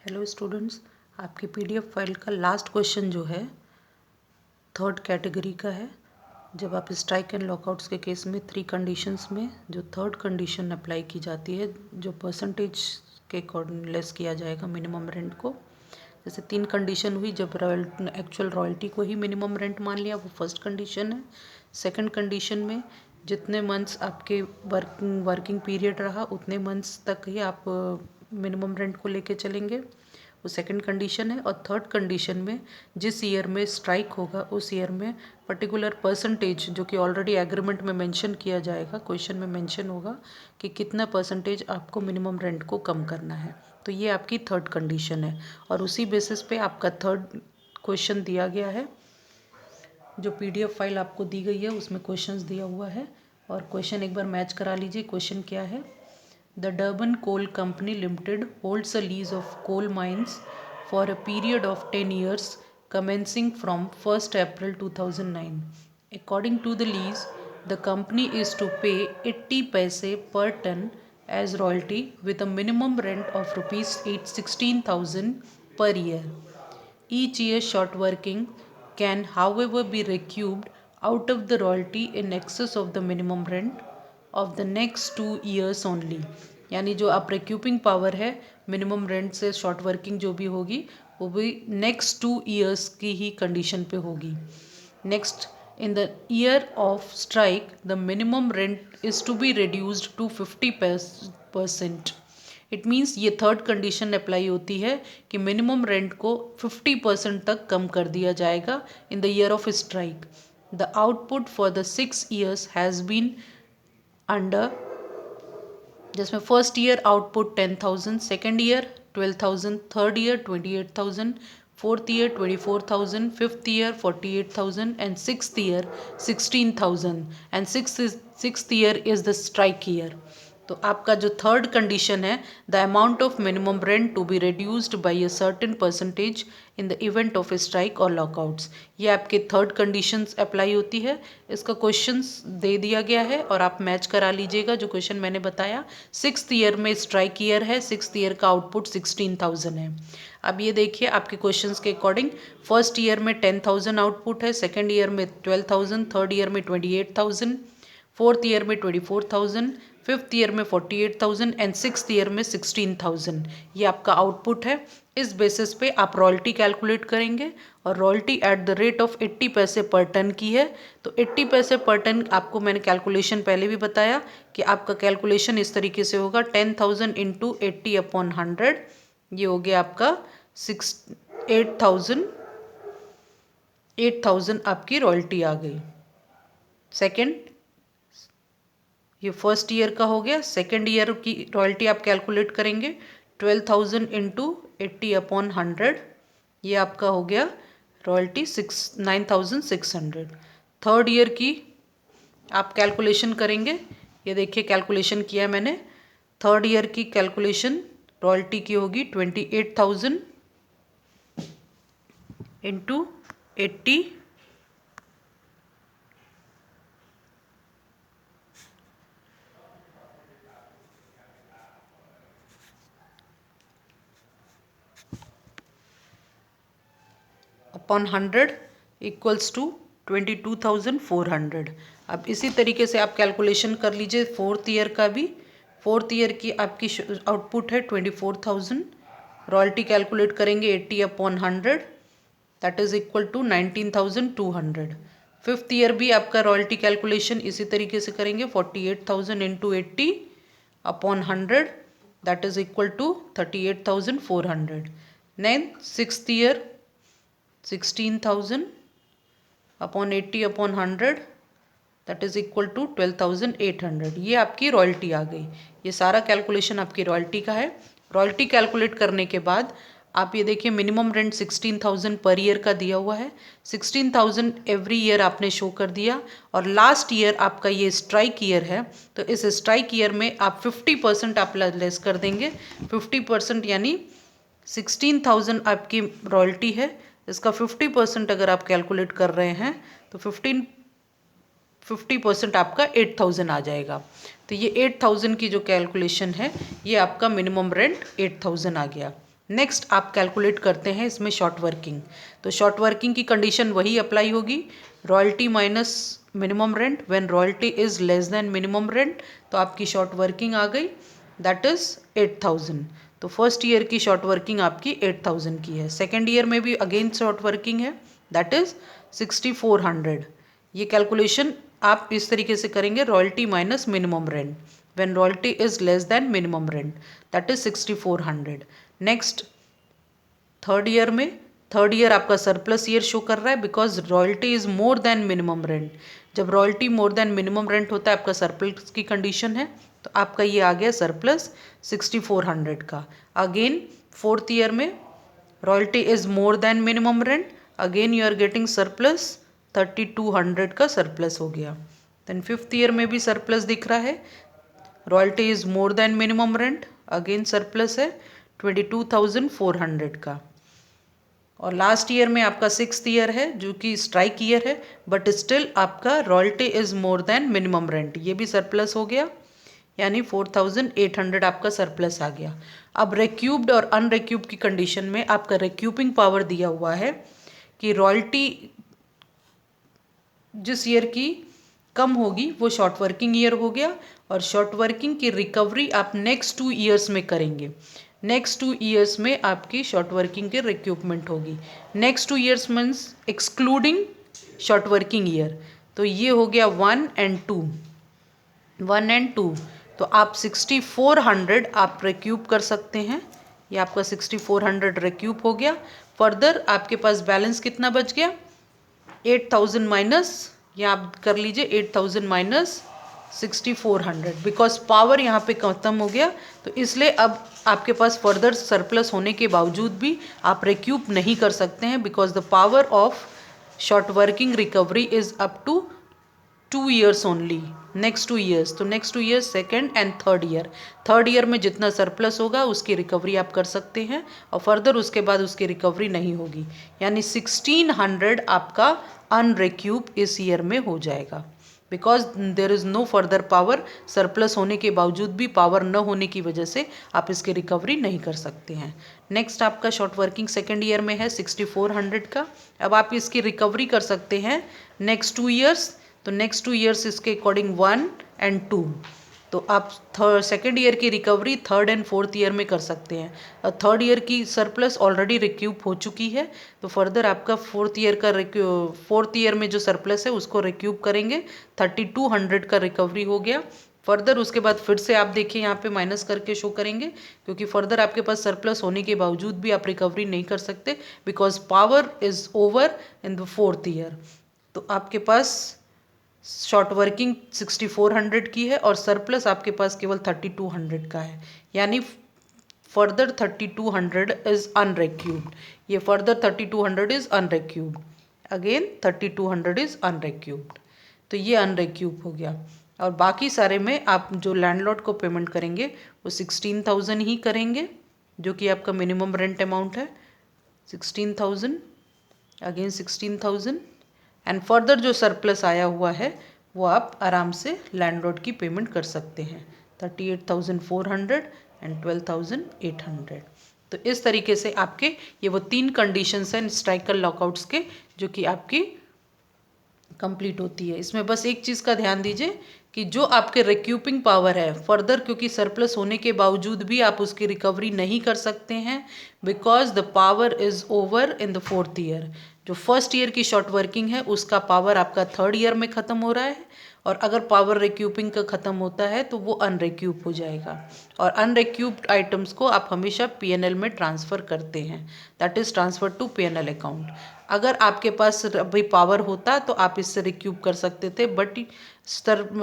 Hello students, आपकी PDF file का last question जो है थर्ड कैटेगरी का है। जब आप स्ट्राइक एंड लॉकआउट्स के केस में 3 कंडीशंस में जो थर्ड कंडीशन अप्लाई की जाती है, जो परसेंटेज के अकॉर्डिंग लेस किया जाएगा मिनिमम रेंट को। जैसे 3 कंडीशन हुई, जब एक्चुअल रॉयल्टी को ही मिनिमम रेंट मान लिया, वो फर्स्ट कंडीशन है। सेकंड कंडीशन में जितने मंथ्स आपके वर्किंग पीरियड रहा उतने मंथ्स तक ही आप मिनिमम रेंट को लेके चलेंगे, वो सेकंड कंडीशन है। और थर्ड कंडीशन में जिस ईयर में स्ट्राइक होगा उस ईयर में पर्टिकुलर परसेंटेज, जो कि ऑलरेडी एग्रीमेंट में मेंशन किया जाएगा, क्वेश्चन में मेंशन होगा कि कितना परसेंटेज आपको मिनिमम रेंट को कम करना है। तो ये आपकी थर्ड कंडीशन है और उसी बेसिस पे आपका थर्ड क्वेश्चन दिया गया है। जो पीडीएफ फाइल आपको दी गई है उसमें क्वेश्चंस दिया हुआ है और क्वेश्चन एक बार मैच करा लीजिए। क्वेश्चन क्या है? The Durban Coal Company Limited holds a lease of coal mines for a period of 10 years commencing from 1st April 2009. According to the lease, the company is to pay 80 paise per ton as royalty with a minimum rent of rupees 16,000 per year. Each year short working can however be recouped out of the royalty in excess of the minimum rent of the next 2 years only. यानी जो आप रिक्यूपिंग power है minimum rent से short working जो भी होगी वो भी नेक्स्ट 2 ईयर्स की ही कंडीशन पे होगी। Next, in the year of strike the minimum rent is to be reduced to 50%। It means ये थर्ड कंडीशन अप्लाई होती है कि मिनिमम रेंट को 50% तक कम कर दिया जाएगा in the year of strike. The output for the 6 years has been under, जिसमें first year output 10,000, second year 12,000, third year 28,000, fourth year 24,000, fifth year 48,000 and sixth year 16,000 and sixth year is the strike year. तो आपका जो third condition है, the amount of minimum rent to be reduced by a certain percentage in the event of strike और lockouts, ये आपके third conditions apply होती है। इसका क्वेश्चंस दे दिया गया है और आप मैच करा लीजिएगा जो क्वेश्चन मैंने बताया। सिक्स्थ ईयर में स्ट्राइक ईयर है, सिक्स्थ ईयर का आउटपुट 16,000 है। अब ये देखिए आपके क्वेश्चंस के अकॉर्डिंग, फर्स्ट ईयर में 10,000 आउटपुट है, सेकेंड ईयर में 12,000, थर्ड ईयर में 28,000, फोर्थ ईयर में 24,000, फिफ्थ ईयर में 48,000 एंड सिक्स्थ ईयर में 16,000। ये आपका आउटपुट है। इस बेसिस पे आप रॉयल्टी कैलकुलेट करेंगे और royalty at the rate of 80 पैसे पर टन की है। तो 80 पैसे पर टन आपको मैंने कैलकुलेशन पहले भी बताया कि आपका कैलकुलेशन इस तरीके से होगा, 10,000 इंटू 80 अपॉन 100, ये हो गया आपका 8,000 आपकी रॉयल्टी आ गई। सेकेंड, ये फर्स्ट ईयर का हो गया। सेकेंड ईयर की रॉयल्टी आप कैलकुलेट करेंगे 12,000 इंटू 80 अपॉन 100, ये आपका हो गया रॉयल्टी 9,600। थर्ड ईयर की आप कैलकुलेशन करेंगे, ये देखिए कैलकुलेशन किया है मैंने। थर्ड ईयर की कैलकुलेशन रॉयल्टी की होगी 28,000 इंटू 80 अपॉन 100 इक्वल्स टू 22,400। अब इसी तरीके से आप कैलकुलेशन कर लीजिए फोर्थ ईयर का भी। फोर्थ ईयर की आपकी आउटपुट है 24,000, रॉयल्टी कैलकुलेट करेंगे 80 upon 100, that is equal to 19,200। Fifth year भी आपका रॉयल्टी कैलकुलेशन इसी तरीके से करेंगे 48,000 into 80 upon 100, that is equal to 38,400। Then sixth year 16,000 upon 80 upon 100, that is equal to 12,800। ये आपकी रॉयल्टी आ गई। ये सारा कैलकुलेशन आपकी रॉयल्टी का है। रॉयल्टी कैलकुलेट करने के बाद आप ये देखिए मिनिमम रेंट 16,000 पर ईयर का दिया हुआ है। 16,000 एवरी ईयर आपने शो कर दिया और लास्ट ईयर आपका ये स्ट्राइक ईयर है, तो इस स्ट्राइक ईयर में आप 50% आप लेस कर देंगे। 50% यानी 16,000 आपकी रॉयल्टी है, इसका 50% अगर आप कैलकुलेट कर रहे हैं तो 50% आपका 8,000 आ जाएगा। तो ये 8,000 की जो कैलकुलेशन है, ये आपका मिनिमम रेंट 8,000 आ गया। नेक्स्ट आप कैलकुलेट करते हैं इसमें शॉर्ट वर्किंग। तो शॉर्ट वर्किंग की कंडीशन वही अप्लाई होगी, royalty minus minimum rent when royalty is less than minimum rent. तो आपकी शॉर्ट वर्किंग आ गई, दैट इज 8000। तो फर्स्ट ईयर की शॉर्ट वर्किंग आपकी 8000 की है। सेकेंड ईयर में भी अगेन शॉर्ट वर्किंग है, दैट इज 6400। ये कैलकुलेशन आप इस तरीके से करेंगे, royalty minus minimum rent when royalty is less than minimum rent, that is 6400। Next third year में, थर्ड ईयर आपका सरप्लस ईयर शो कर रहा है because royalty is more than minimum rent. जब रॉयल्टी मोर देन मिनिमम रेंट होता है आपका surplus की कंडीशन है, तो आपका ये आ गया सरप्लस 6400 का। अगेन फोर्थ ईयर में royalty is more than minimum rent, again you are getting surplus 3200 का सरप्लस हो गया। देन फिफ्थ ईयर में भी सरप्लस दिख रहा है, royalty is more than minimum rent, again surplus है 22,400 का। और लास्ट ईयर में आपका सिक्स्थ ईयर है जो कि स्ट्राइक ईयर है, बट स्टिल आपका royalty is more than minimum rent, ये भी सरप्लस हो गया, यानी 4800 आपका सरप्लस आ गया। अब रिक्यूब्ड और अनरिक्यूब्ड की कंडीशन में आपका रिक्यूपिंग पावर दिया हुआ है कि रॉयल्टी जिस ईयर की कम होगी वो शॉर्ट वर्किंग ईयर हो गया, और शॉर्ट वर्किंग की रिकवरी आप नेक्स्ट 2 ईयर्स में करेंगे। नेक्स्ट 2 ईयर्स में आपकी शॉर्ट वर्किंग की रिक्यूपमेंट होगी। Next 2 years means excluding short working year. तो ये हो गया 1 and 2, 1 and 2। तो आप 6400 आप रिक्यूप कर सकते हैं, ये आपका 6400 रिक्यूप हो गया। फर्दर आपके पास बैलेंस कितना बच गया, 8000 माइनस, या आप कर लीजिए 8000 माइनस 6400, बिकॉज पावर यहाँ पे खत्म हो गया, तो इसलिए अब आपके पास फर्दर सरप्लस होने के बावजूद भी आप रिक्यूप नहीं कर सकते हैं, because the power of short working recovery is up to 2 years only, next 2 years. तो next 2 years second and third year, third year में जितना सरप्लस होगा उसकी रिकवरी आप कर सकते हैं, और फर्दर उसके बाद उसकी रिकवरी नहीं होगी, यानी 1600 आपका अनरिक्यूब इस ईयर में हो जाएगा, because there is no further power. Surplus होने के बावजूद भी पावर न होने की वजह से आप इसकी रिकवरी नहीं कर सकते हैं। नेक्स्ट आपका शॉर्ट वर्किंग सेकेंड ईयर में है 6400 का। अब आप इसकी रिकवरी कर सकते हैं नेक्स्ट 2 ईयर्स, तो नेक्स्ट 2 ईयर्स इसके अकॉर्डिंग 1 and 2। तो आप सेकेंड ईयर की recovery third and fourth year में कर सकते हैं। थर्ड ईयर की सरप्लस ऑलरेडी रिक्यूप हो चुकी है, तो फर्दर आपका फोर्थ ईयर में जो सरप्लस है उसको रिक्यूप करेंगे, 3200 का रिकवरी हो गया। फर्दर उसके बाद फिर से आप देखिए यहाँ पे माइनस करके शो करेंगे, क्योंकि फर्दर आपके पास सरप्लस होने के बावजूद भी आप रिकवरी नहीं कर सकते, because power is over in the fourth year. तो आपके पास शॉर्ट वर्किंग 6400 की है और सरप्लस आपके पास केवल 3200 का है, यानी फर्दर 3200 इज अनरिक्यूब्ड। ये further 3200 is unrecouped, again 3200 is unrecouped. तो ये अनरिक्यूब हो गया, और बाकी सारे में आप जो लैंडलॉर्ड को पेमेंट करेंगे वो 16000 ही करेंगे, जो कि आपका मिनिमम रेंट अमाउंट है 16000, अगेन 16000, एंड फर्दर जो सरप्लस आया हुआ है वो आप आराम से लैंडलॉर्ड की पेमेंट कर सकते हैं, 38,400 एंड 12,800। तो इस तरीके से आपके ये वो 3 कंडीशंस हैं स्ट्राइकर लॉकआउट्स के, जो कि आपकी कंप्लीट होती है। इसमें बस एक चीज़ का ध्यान दीजिए कि जो आपके रिक्यूपिंग पावर है फर्दर, क्योंकि सरप्लस होने के बावजूद भी आप उसकी रिकवरी नहीं कर सकते हैं, because the power is over in the fourth year. जो फर्स्ट ईयर की शॉर्ट वर्किंग है उसका पावर आपका थर्ड ईयर में ख़त्म हो रहा है, और अगर पावर रिक्यूपिंग का ख़त्म होता है तो वो अनरिक्यूब हो जाएगा, और अनरिक्यूब्ड आइटम्स को आप हमेशा पीएनएल में ट्रांसफ़र करते हैं, that is transfer to PNL account. अगर आपके पास अभी पावर होता तो आप इससे रिक्यूब कर सकते थे, बट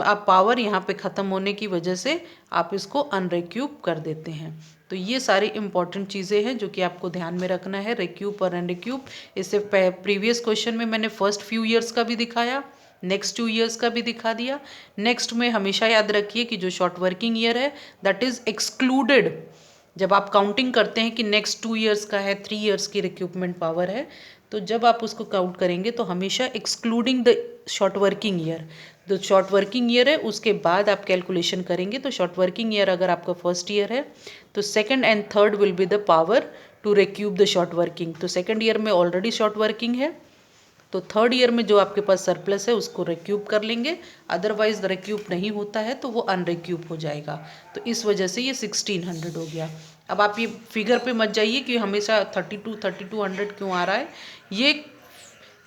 आप पावर यहाँ पे ख़त्म होने की वजह से आप इसको अनरिक्यूब कर देते हैं। तो ये सारी इंपॉर्टेंट चीज़ें हैं जो कि आपको ध्यान में रखना है, रिक्यूब और अनरिक्यूब। इससे प्रीवियस क्वेश्चन में मैंने फर्स्ट फ्यू ईयर्स का भी दिखाया, नेक्स्ट 2 ईयर्स का भी दिखा दिया। नेक्स्ट में हमेशा याद रखिए कि जो शॉर्ट वर्किंग ईयर है दैट इज़ एक्सक्लूडेड। जब आप काउंटिंग करते हैं कि नेक्स्ट 2 ईयर्स का है, 3 ईयर्स की रिक्यूपमेंट पावर है, तो जब आप उसको काउंट करेंगे तो हमेशा excluding the short working year, जो शॉर्ट वर्किंग ईयर है उसके बाद आप कैलकुलेशन करेंगे। तो शॉर्ट वर्किंग ईयर अगर आपका फर्स्ट ईयर है तो second and third will be the power to recoup the short working. तो सेकेंड ईयर में ऑलरेडी शॉर्ट वर्किंग है, तो थर्ड ईयर में जो आपके पास सरप्लस है उसको रिक्यूब कर लेंगे, अदरवाइज रिक्यूब नहीं होता है तो वो अनरिक्यूब हो जाएगा। तो इस वजह से ये 1600 हो गया। अब आप ये फिगर पे मत जाइए कि हमेशा 3200 क्यों आ रहा है। ये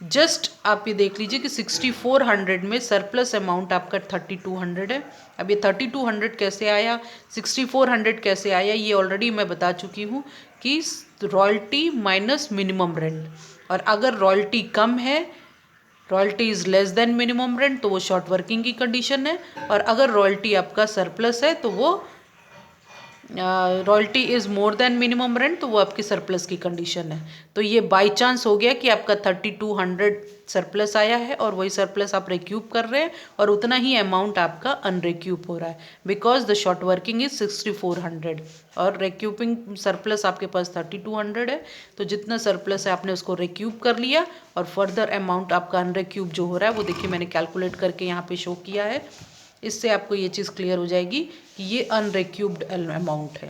जस्ट आप ये देख लीजिए कि 6400 में सरप्लस अमाउंट आपका 3200 है। अब ये 3200 कैसे आया, 6400 कैसे आया, ये ऑलरेडी मैं बता चुकी हूँ कि रॉयल्टी माइनस मिनिमम रेंट। और अगर रॉयल्टी कम है, royalty is less than minimum rent, तो वो शॉर्ट वर्किंग की कंडीशन है। और अगर रॉयल्टी आपका सरप्लस है तो वो royalty is more than minimum rent, तो वो आपकी सरप्लस की कंडीशन है। तो ये बाई चांस हो गया कि आपका 3200 सरप्लस आया है और वही सरप्लस आप रिक्यूब कर रहे हैं और उतना ही अमाउंट आपका अनरिक्यूब हो रहा है, because the short working is 6400 और रिक्यूबिंग सरप्लस आपके पास 3200 है। तो जितना सरप्लस है आपने उसको रिक्यूब कर लिया और फर्दर अमाउंट आपका अनरिक्यूब जो हो रहा है वो देखिए मैंने कैलकुलेट करके यहाँ पे शो किया है। इससे आपको ये चीज़ क्लियर हो जाएगी कि ये अनरिक्यूब्ड अमाउंट है,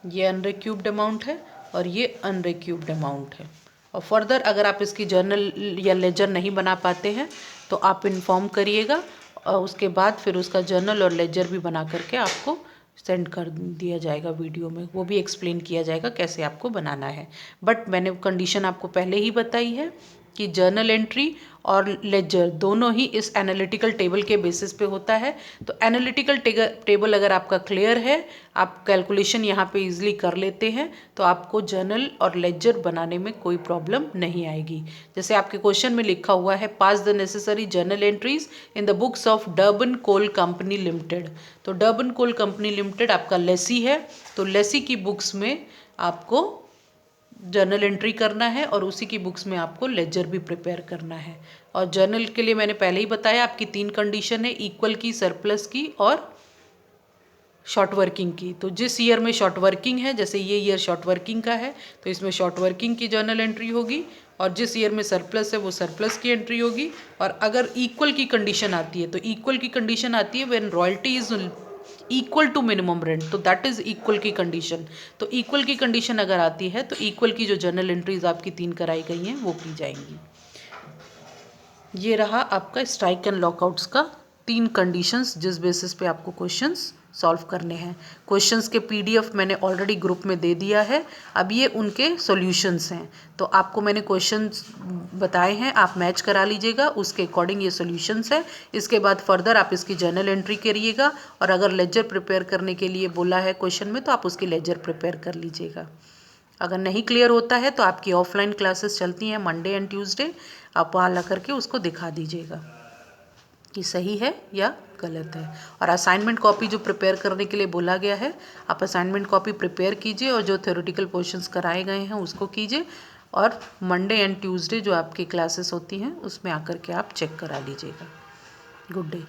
ये अनरिक्यूब्ड अमाउंट है और ये अनरिक्यूब्ड अमाउंट है। और फर्दर अगर आप इसकी जर्नल या लेजर नहीं बना पाते हैं तो आप इन्फॉर्म करिएगा और उसके बाद फिर उसका जर्नल और लेजर भी बना करके आपको सेंड कर दिया जाएगा वीडियो में, वो भी एक्सप्लेन किया जाएगा कैसे आपको बनाना है। बट मैंने कंडीशन आपको पहले ही बताई है कि जर्नल एंट्री और लेजर दोनों ही इस एनालिटिकल टेबल के बेसिस पे होता है। तो एनालिटिकल टेबल अगर आपका क्लियर है, आप कैलकुलेशन यहाँ पे इजीली कर लेते हैं, तो आपको जर्नल और लेजर बनाने में कोई प्रॉब्लम नहीं आएगी। जैसे आपके क्वेश्चन में लिखा हुआ है pass the necessary journal entries in the books of Durban coal company limited. तो डर्बन कोल कंपनी लिमिटेड आपका लेसी है, तो लेसी की बुक्स में आपको जर्नल एंट्री करना है और उसी की बुक्स में आपको लेजर भी प्रिपेयर करना है। और जर्नल के लिए मैंने पहले ही बताया आपकी 3 कंडीशन है, इक्वल की, सरप्लस की और शॉर्ट वर्किंग की। तो जिस ईयर में शॉर्ट वर्किंग है, जैसे ये ईयर शॉर्ट वर्किंग का है तो इसमें शॉर्ट वर्किंग की जर्नल एंट्री होगी, और जिस ईयर में सरप्लस है वो सरप्लस की एंट्री होगी। और अगर इक्वल की कंडीशन आती है तो इक्वल की कंडीशन आती है when royalty is equal to minimum rent, तो दैट इज इक्वल की कंडीशन। तो इक्वल की कंडीशन अगर आती है तो इक्वल की जो जर्नल एंट्रीज आपकी 3 कराई गई हैं वो की जाएंगी। ये रहा आपका स्ट्राइक एंड लॉकआउट्स का 3 कंडीशंस जिस बेसिस पे आपको क्वेश्चंस सॉल्व करने हैं। क्वेश्चंस के पीडीएफ मैंने ऑलरेडी ग्रुप में दे दिया है, अब ये उनके सॉल्यूशंस हैं। तो आपको मैंने क्वेश्चंस बताए हैं, आप मैच करा लीजिएगा, उसके अकॉर्डिंग ये सॉल्यूशंस है। इसके बाद फर्दर आप इसकी जर्नल एंट्री करिएगा, और अगर लेजर प्रिपेयर करने के लिए बोला है क्वेश्चन में तो आप उसकी लेजर प्रिपेयर कर लीजिएगा। अगर नहीं क्लियर होता है तो आपकी ऑफलाइन क्लासेस चलती हैं मंडे एंड ट्यूसडे, आप वहाँ ला करके उसको दिखा दीजिएगा कि सही है या गलत है। और असाइनमेंट कॉपी जो प्रिपेयर करने के लिए बोला गया है, आप असाइनमेंट कॉपी प्रिपेयर कीजिए और जो थ्योरेटिकल पोर्शंस कराए गए हैं उसको कीजिए, और मंडे एंड ट्यूसडे जो आपकी क्लासेस होती हैं उसमें आकर के आप चेक करा लीजिएगा। Good day.